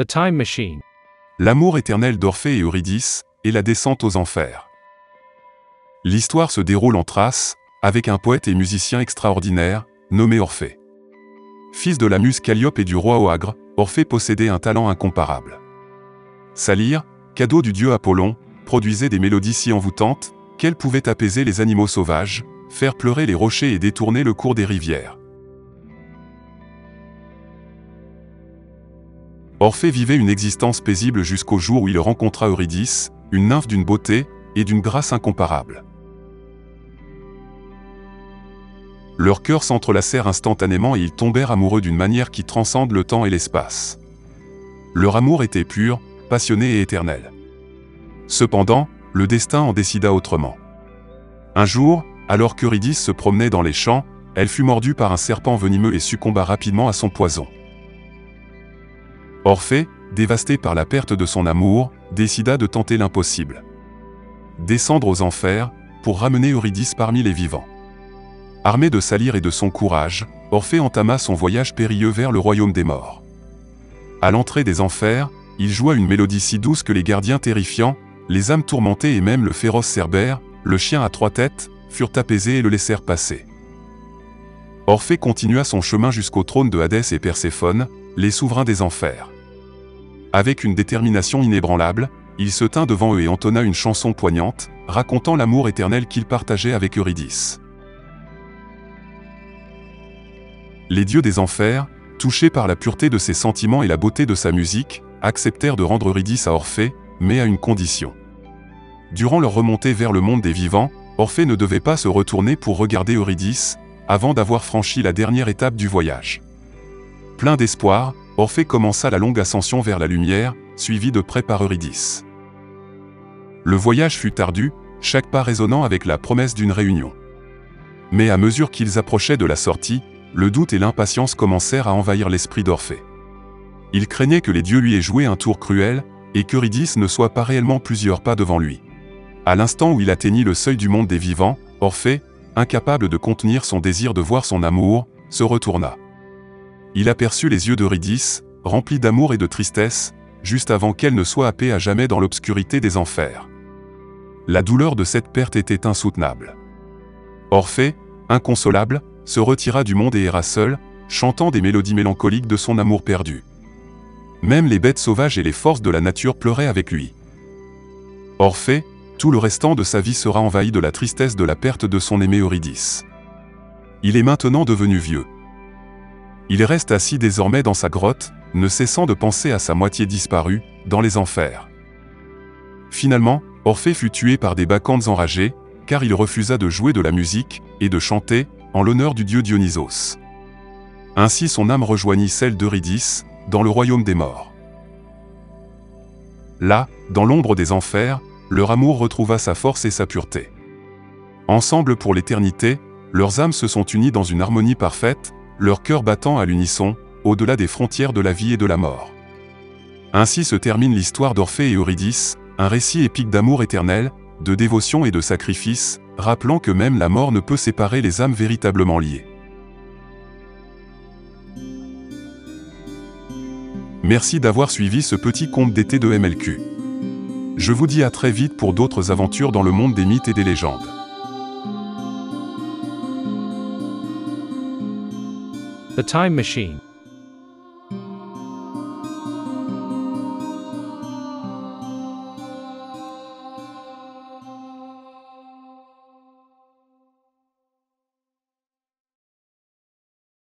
The Time Machine. L'amour éternel d'Orphée et Eurydice, et la descente aux enfers. L'histoire se déroule en Thrace, avec un poète et musicien extraordinaire, nommé Orphée. Fils de la muse Calliope et du roi Oagre, Orphée possédait un talent incomparable. Sa lyre, cadeau du dieu Apollon, produisait des mélodies si envoûtantes, qu'elles pouvaient apaiser les animaux sauvages, faire pleurer les rochers et détourner le cours des rivières. Orphée vivait une existence paisible jusqu'au jour où il rencontra Eurydice, une nymphe d'une beauté et d'une grâce incomparables. Leurs cœurs s'entrelacèrent instantanément et ils tombèrent amoureux d'une manière qui transcende le temps et l'espace. Leur amour était pur, passionné et éternel. Cependant, le destin en décida autrement. Un jour, alors qu'Eurydice se promenait dans les champs, elle fut mordue par un serpent venimeux et succomba rapidement à son poison. Orphée, dévasté par la perte de son amour, décida de tenter l'impossible. Descendre aux enfers, pour ramener Eurydice parmi les vivants. Armé de sa lyre et de son courage, Orphée entama son voyage périlleux vers le royaume des morts. À l'entrée des enfers, il joua une mélodie si douce que les gardiens terrifiants, les âmes tourmentées et même le féroce Cerbère, le chien à 3 têtes, furent apaisés et le laissèrent passer. Orphée continua son chemin jusqu'au trône de Hadès et Perséphone, les souverains des enfers. Avec une détermination inébranlable, il se tint devant eux et entonna une chanson poignante, racontant l'amour éternel qu'il partageait avec Eurydice. Les dieux des enfers, touchés par la pureté de ses sentiments et la beauté de sa musique, acceptèrent de rendre Eurydice à Orphée, mais à une condition. Durant leur remontée vers le monde des vivants, Orphée ne devait pas se retourner pour regarder Eurydice, avant d'avoir franchi la dernière étape du voyage. Plein d'espoir, Orphée commença la longue ascension vers la lumière, suivi de près par Eurydice. Le voyage fut ardu, chaque pas résonnant avec la promesse d'une réunion. Mais à mesure qu'ils approchaient de la sortie, le doute et l'impatience commencèrent à envahir l'esprit d'Orphée. Il craignait que les dieux lui aient joué un tour cruel, et qu'Eurydice ne soit pas réellement plusieurs pas devant lui. À l'instant où il atteignit le seuil du monde des vivants, Orphée, incapable de contenir son désir de voir son amour, se retourna. Il aperçut les yeux d'Eurydice, remplis d'amour et de tristesse, juste avant qu'elle ne soit happée à jamais dans l'obscurité des enfers. La douleur de cette perte était insoutenable. Orphée, inconsolable, se retira du monde et erra seul, chantant des mélodies mélancoliques de son amour perdu. Même les bêtes sauvages et les forces de la nature pleuraient avec lui. Orphée, tout le restant de sa vie sera envahi de la tristesse de la perte de son aimé Eurydice. Il est maintenant devenu vieux. Il reste assis désormais dans sa grotte, ne cessant de penser à sa moitié disparue, dans les enfers. Finalement, Orphée fut tué par des bacchantes enragés, car il refusa de jouer de la musique, et de chanter, en l'honneur du dieu Dionysos. Ainsi son âme rejoignit celle d'Eurydice, dans le royaume des morts. Là, dans l'ombre des enfers, leur amour retrouva sa force et sa pureté. Ensemble pour l'éternité, leurs âmes se sont unies dans une harmonie parfaite, leurs cœurs battant à l'unisson, au-delà des frontières de la vie et de la mort. Ainsi se termine l'histoire d'Orphée et Eurydice, un récit épique d'amour éternel, de dévotion et de sacrifice, rappelant que même la mort ne peut séparer les âmes véritablement liées. Merci d'avoir suivi ce petit conte d'été de MLQ. Je vous dis à très vite pour d'autres aventures dans le monde des mythes et des légendes. The Time Machine.